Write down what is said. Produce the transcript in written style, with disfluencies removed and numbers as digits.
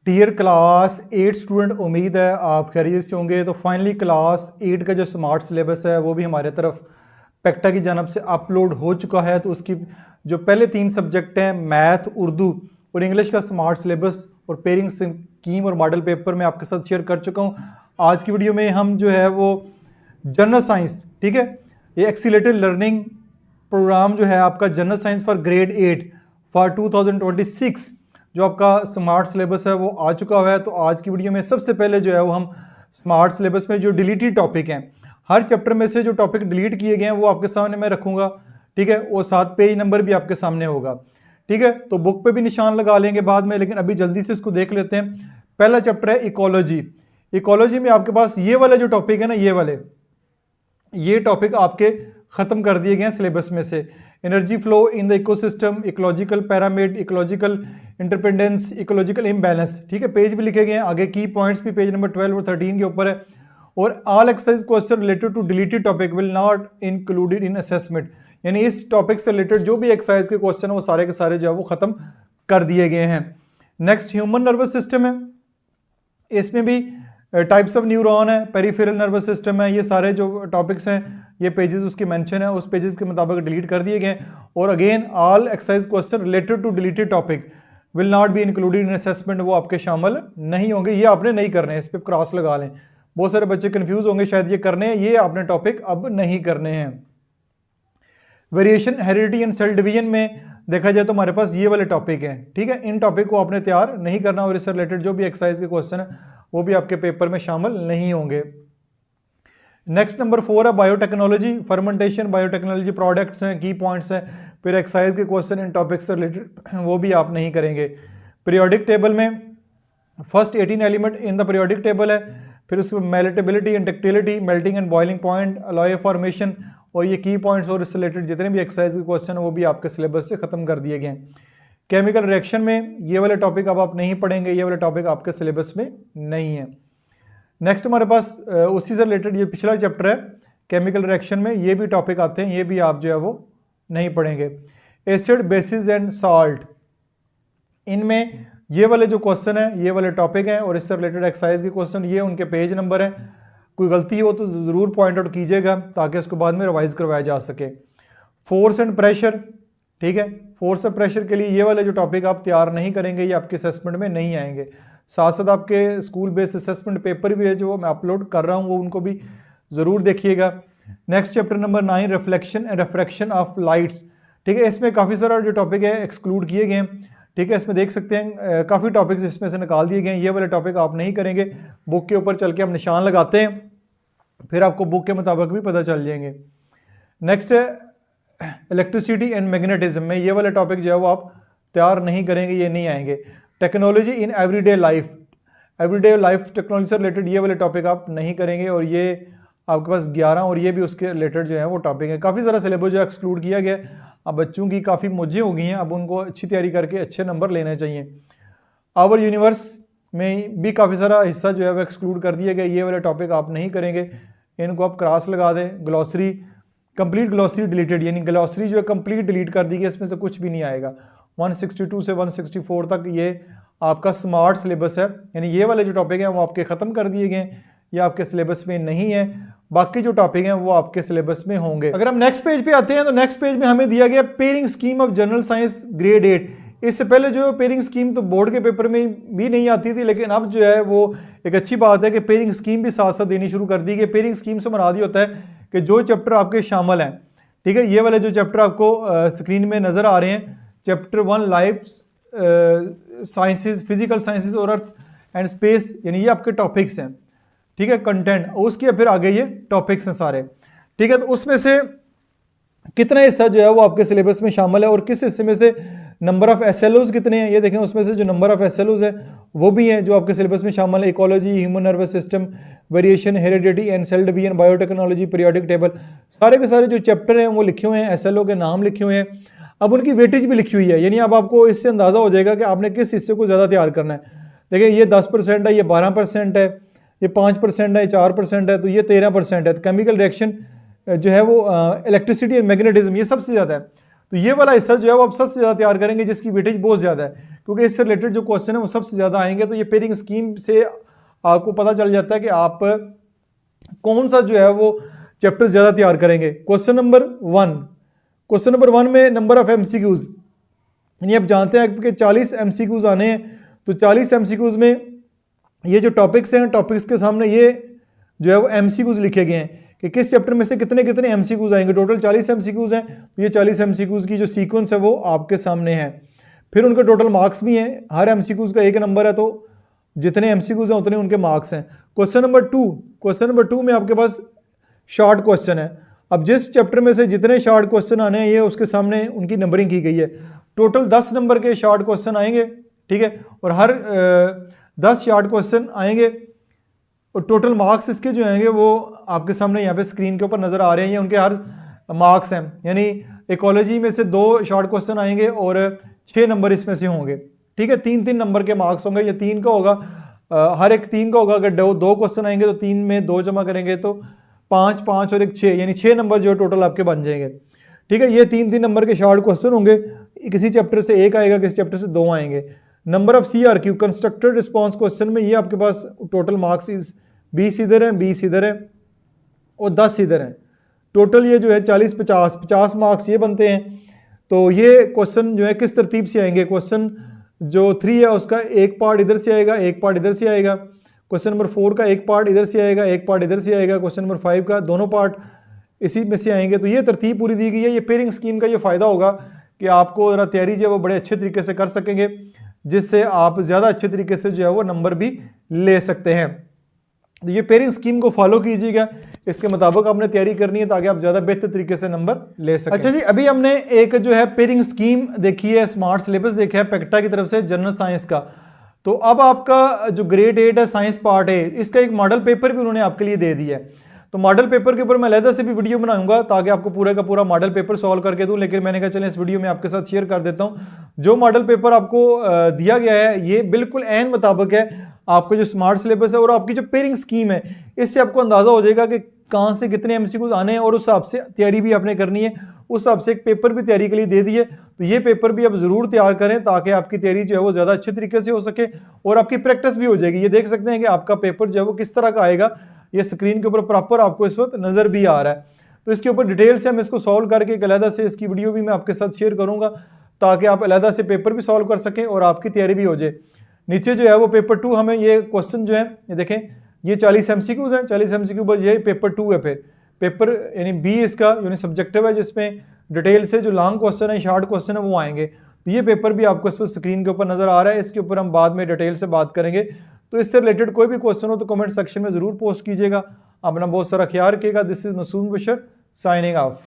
Dear class 8 student, उम्मीद है आप खैरियत से होंगे। तो फाइनली क्लास 8 का जो स्मार्ट सिलेबस है वो भी हमारे तरफ पेक्टा की जानब से अपलोड हो चुका है। तो उसकी जो पहले 3 सब्जेक्ट हैं, मैथ, उर्दू और इंग्लिश का स्मार्ट सिलेबस और पेयरिंग स्कीम और मॉडल पेपर मैं आपके साथ शेयर कर चुका हूँ। आज की वीडियो में हम जो है वो जनरल साइंस, ठीक है, ये एक्सीलेटेड लर्निंग प्रोग्राम जो है आपका general science for grade 8 for 2026 जो आपका स्मार्ट सिलेबस है वो आ चुका हुआ है। तो आज की वीडियो में सबसे पहले जो है वो हम स्मार्ट सिलेबस में जो डिलीटेड टॉपिक हैं, हर चैप्टर में से जो टॉपिक डिलीट किए गए हैं वो आपके सामने मैं रखूंगा, ठीक है। वो 7 पेज नंबर भी आपके सामने होगा, ठीक है। तो बुक पे भी निशान लगा लेंगे बाद में, लेकिन अभी जल्दी से इसको देख लेते हैं। पहला चैप्टर है इकोलॉजी। इकोलॉजी में आपके पास ये वाले जो टॉपिक है ना, ये टॉपिक आपके खत्म कर दिए गए हैं सिलेबस में से। Energy flow in the ecosystem, ecological pyramid, ecological interdependence, ecological imbalance, ठीक है। पेज भी लिखे गए हैं, आगे की पॉइंट्स भी पेज नंबर 12 और 13 के ऊपर है। और all exercise question related to deleted topic will not included in assessment, यानी इस टॉपिक से रिलेटेड जो भी एक्सरसाइज के क्वेश्चन है वो सारे के सारे जो है वो खत्म कर दिए गए हैं। नेक्स्ट ह्यूमन नर्वस सिस्टम है, इसमें भी टाइप्स ऑफ न्यूरॉन है, पेरिफेरल नर्वस सिस्टम है, ये सारे जो टॉपिक्स हैं ये पेजेस उसके मेंशन है, उस पेजेस के मुताबिक डिलीट कर दिए गए। और again all exercise question related to deleted topic will not be included in assessment, वो आपके शामिल नहीं होंगे, ये आपने नहीं करने हैं, इस पर क्रॉस लगा लें। बहुत सारे बच्चे कंफ्यूज होंगे शायद ये करने हैं, ये आपने टॉपिक अब नहीं करने हैं। Variation, heredity and cell division में देखा जाए तो हमारे पास ये वाले टॉपिक हैं, ठीक है। इन टॉपिक को आपने तैयार नहीं करना और इससे रिलेटेड जो भी एक्सरसाइज के क्वेश्चन है वो भी आपके पेपर में शामिल नहीं होंगे। नेक्स्ट नंबर 4 है बायोटेक्नोलॉजी, फर्मेंटेशन, बायोटेक्नोलॉजी प्रोडक्ट्स हैं, की पॉइंट्स हैं, फिर एक्सरसाइज के क्वेश्चन इन टॉपिक्स से रिलेटेड वो भी आप नहीं करेंगे। पीरियोडिक टेबल में first 18 element in the periodic table है, फिर उसके malleability and ductility, melting and boiling point, alloy formation, और ये की पॉइंट्स और इससे रिलेटेड जितने भी एक्सरसाइज के क्वेश्चन है वो भी आपके सिलेबस से खत्म कर दिए गए हैं। केमिकल रिएक्शन में ये वाले टॉपिक अब आप नहीं पढ़ेंगे, ये वाले टॉपिक आपके सिलेबस में नहीं है। नेक्स्ट हमारे पास उसी से रिलेटेड ये पिछला चैप्टर है केमिकल रिएक्शन में, ये भी टॉपिक आते हैं, ये भी आप जो है वो नहीं पढ़ेंगे। एसिड, बेसिस एंड सॉल्ट, इनमें ये वाले जो क्वेश्चन है ये वाले टॉपिक हैं और इससे रिलेटेड एक्सरसाइज के क्वेश्चन, ये उनके पेज नंबर हैं। कोई गलती हो तो ज़रूर पॉइंट आउट कीजिएगा ताकि उसको बाद में रिवाइज करवाया जा सके। फोर्स एंड प्रेशर, ठीक है, फोर्स और प्रेशर के लिए ये वाले जो टॉपिक आप तैयार नहीं करेंगे ये आपके असेसमेंट में नहीं आएंगे। साथ साथ आपके स्कूल बेस्ड असेसमेंट पेपर भी है जो मैं अपलोड कर रहा हूँ, वो उनको भी ज़रूर देखिएगा। Next chapter number 9, reflection and refraction of lights, ठीक है। इसमें काफ़ी सारा जो टॉपिक है एक्सक्लूड किए गए हैं, ठीक है। इसमें देख सकते हैं काफ़ी टॉपिक्स इसमें से निकाल दिए गए हैं, ये वाले टॉपिक आप नहीं करेंगे। बुक के ऊपर चल के हम निशान लगाते हैं, फिर आपको बुक के मुताबिक भी पता चल जाएंगे। नेक्स्ट है इलेक्ट्रिसिटी एंड मैग्नेटिज्म में ये वाले टॉपिक जो है वो आप तैयार नहीं करेंगे, ये नहीं आएंगे। Technology in everyday life, everyday life technology से रिलेटेड ये वाले टॉपिक आप नहीं करेंगे और ये आपके पास 11 और ये भी उसके रिलेटेड जो है वो टॉपिक है। काफ़ी सारा सिलेबस जो एक्सक्लूड किया गया। अब बच्चों की काफ़ी मौजें हो गई हैं, अब उनको अच्छी तैयारी करके अच्छे नंबर लेने चाहिए। आवर यूनिवर्स में भी काफ़ी सारा हिस्सा जो है वो एक्सक्लूड कर दिया गया, ये वाले टॉपिक आप नहीं करेंगे, इनको आप क्रॉस लगा दें। ग्लॉसरी, कंप्लीट ग्लॉसरी डिलीटेड, यानी ग्लॉसरी जो है कंप्लीट डिलीट कर दी गई, इसमें से कुछ भी नहीं आएगा। 162 से 164 तक ये आपका स्मार्ट सिलेबस है, यानी ये वाले जो टॉपिक हैं वो आपके ख़त्म कर दिए गए हैं, ये आपके सिलेबस में नहीं है। बाकी जो टॉपिक हैं वो आपके सिलेबस में होंगे। अगर हम नेक्स्ट पेज पे आते हैं तो नेक्स्ट पेज में हमें दिया गया pairing scheme of general science grade 8। इससे पहले जो पेयरिंग स्कीम तो बोर्ड के पेपर में भी नहीं आती थी, लेकिन अब जो है वो एक अच्छी बात है कि पेयरिंग स्कीम भी साथ साथ देनी शुरू कर दी गई। पेयरिंग स्कीम से मुराद होता है कि जो चैप्टर आपके शामिल हैं, ठीक है, ये वाले जो चैप्टर आपको स्क्रीन में नज़र आ रहे हैं, chapter 1 life sciences, physical sciences और अर्थ एंड स्पेस, यानी ये आपके टॉपिक्स हैं, ठीक है, कंटेंट। उसके फिर आगे ये टॉपिक्स हैं सारे, ठीक है। तो उसमें से कितना हिस्सा जो है वो आपके सिलेबस में शामिल है और किस हिस्से में से नंबर ऑफ एसएलओज कितने हैं, ये देखें। उसमें से जो नंबर ऑफ एसएलओज है वो भी हैं जो आपके सिलेबस में शामिल है। Ecology, human nervous system, variation, heredity and cell division, biotechnology, periodic table, सारे के सारे जो चैप्टर हैं वो लिखे हुए हैं, एसएलओ के नाम लिखे हुए हैं। अब उनकी वेटेज भी लिखी हुई है, यानी अब आपको इससे अंदाज़ा हो जाएगा कि आपने किस हिस्से को ज़्यादा तैयार करना है। देखिए ये 10% है, ये 12% है, ये 5% है, 4% है, तो ये 13% है। तो केमिकल रिएक्शन जो है वो इलेक्ट्रिसिटी एंड मैग्नेटिज्म ये सबसे ज़्यादा है। तो ये वाला हिस्सा जो है वो आप सबसे ज़्यादा तैयार करेंगे जिसकी वेटेज बहुत ज़्यादा है। क्योंकि इससे रिलेटेड जो क्वेश्चन है वो सबसे ज़्यादा आएंगे। तो ये पेयरिंग स्कीम से आपको पता चल जाता है कि आप कौन सा जो है वो चैप्टर ज़्यादा तैयार करेंगे। क्वेश्चन नंबर 1 में नंबर ऑफ एमसीक्यूज, यानी आप जानते हैं कि 40 एमसीक्यूज आने हैं। तो 40 एमसीक्यूज में ये जो टॉपिक्स हैं, टॉपिक्स के सामने ये जो है वो एमसीक्यूज लिखे गए हैं कि किस चैप्टर में से कितने कितने एमसीक्यूज आएंगे। टोटल 40 एमसीक्यूज हैं, तो ये 40 एमसीक्यूज की जो सीक्वेंस है वो आपके सामने है। फिर उनके टोटल मार्क्स भी हैं, हर एमसीक्यूज का 1 नंबर है, तो जितने एमसीक्यूज हैं उतने उनके मार्क्स हैं। क्वेश्चन नंबर 2 में आपके पास शॉर्ट क्वेश्चन है। अब जिस चैप्टर में से जितने शॉर्ट क्वेश्चन आने हैं ये उसके सामने उनकी नंबरिंग की गई है। टोटल 10 नंबर के शॉर्ट क्वेश्चन आएंगे, ठीक है, और हर 10 शॉर्ट क्वेश्चन आएंगे और टोटल मार्क्स इसके जो आएंगे वो आपके सामने यहाँ पे स्क्रीन के ऊपर नजर आ रहे हैं। ये उनके हर मार्क्स हैं, यानी इकोलॉजी में से 2 शॉर्ट क्वेश्चन आएंगे और 6 नंबर इसमें से होंगे, ठीक है। 3-3 नंबर के मार्क्स होंगे, ये 3 का होगा, हर एक 3 का होगा। अगर 2 क्वेश्चन आएंगे तो 3 में 2 जमा करेंगे तो 5 और एक 6, यानी 6 नंबर जो टोटल आपके बन जाएंगे, ठीक है। ये 3-3 नंबर के शॉर्ट क्वेश्चन होंगे, किसी चैप्टर से 1 आएगा, किसी चैप्टर से 2 आएंगे। Number of CRQ constructed response question में ये आपके पास टोटल मार्क्स 20 इधर हैं, 20 इधर है और 10 इधर हैं। टोटल ये जो है 40-50 मार्क्स ये बनते हैं। तो ये क्वेश्चन जो है किस तरतीब से आएंगे। क्वेश्चन जो 3 है उसका एक पार्ट इधर से आएगा, एक पार्ट इधर से आएगा। क्वेश्चन नंबर 4 का एक पार्ट इधर से आएगा, एक पार्ट इधर से आएगा। क्वेश्चन नंबर 5 का दोनों पार्ट इसी में से आएंगे। तो ये तरतीब पूरी दी गई है। ये पेयरिंग स्कीम का ये फ़ायदा होगा कि आपको ज़रा तैयारी जो है वो बड़े अच्छे तरीके से कर सकेंगे, जिससे आप ज़्यादा अच्छे तरीके से जो है वो नंबर भी ले सकते हैं। तो ये पेयरिंग स्कीम को फॉलो कीजिएगा, इसके मुताबिक आपने तैयारी करनी है ताकि आप ज़्यादा बेहतर तरीके से नंबर ले सकें। अच्छा जी, अभी हमने एक जो है पेयरिंग स्कीम देखी है, स्मार्ट सिलेबस देखा है पेक्टा की तरफ से जनरल साइंस का। तो अब आपका जो ग्रेड 8 है साइंस पार्ट है, इसका एक मॉडल पेपर भी उन्होंने आपके लिए दे दिया है। तो मॉडल पेपर के ऊपर मैं अलहदा से भी वीडियो बनाऊंगा ताकि आपको पूरा का पूरा मॉडल पेपर सॉल्व करके दूं, लेकिन मैंने कहा चलें इस वीडियो में आपके साथ शेयर कर देता हूं। जो मॉडल पेपर आपको दिया गया है ये बिल्कुल ऐन मुताबिक है आपका जो स्मार्ट सिलेबस है और आपकी जो पेयरिंग स्कीम है, इससे आपको अंदाजा हो जाएगा कि कहाँ से कितने एमसीक्यूज आने हैं और उस हिसाब से तैयारी भी आपने करनी है। उस हिसाब से एक पेपर भी तैयारी के लिए दे दिए। तो ये पेपर भी आप जरूर तैयार करें ताकि आपकी तैयारी जो है वो ज़्यादा अच्छे तरीके से हो सके और आपकी प्रैक्टिस भी हो जाएगी। ये देख सकते हैं कि आपका पेपर जो है वो किस तरह का आएगा, ये स्क्रीन के ऊपर प्रॉपर आपको इस वक्त नज़र भी आ रहा है। तो इसके ऊपर डिटेल से हम इसको सॉल्व करके एक अलहदा से इसकी वीडियो भी मैं आपके साथ शेयर करूँगा ताकि आप अलहदा से पेपर भी सॉल्व कर सकें और आपकी तैयारी भी हो जाए। नीचे जो है वो पेपर 2 हमें ये क्वेश्चन जो है ये देखें, ये 40 एमसीक्यूज हैं, 40 एमसीक्यू पर ये पेपर 2 है। फिर पेपर यानी बी इसका यानी सब्जेक्टिव है, जिसमें डिटेल से जो लॉन्ग क्वेश्चन है, शॉर्ट क्वेश्चन है वो आएंगे। तो ये पेपर भी आपको इस वक्त स्क्रीन के ऊपर नजर आ रहा है, इसके ऊपर हम बाद में डिटेल से बात करेंगे। तो इससे रिलेटेड कोई भी क्वेश्चन हो तो कमेंट सेक्शन में जरूर पोस्ट कीजिएगा। अपना बहुत सारा ख्याल रखिएगा। This is Masood Bashar signing of.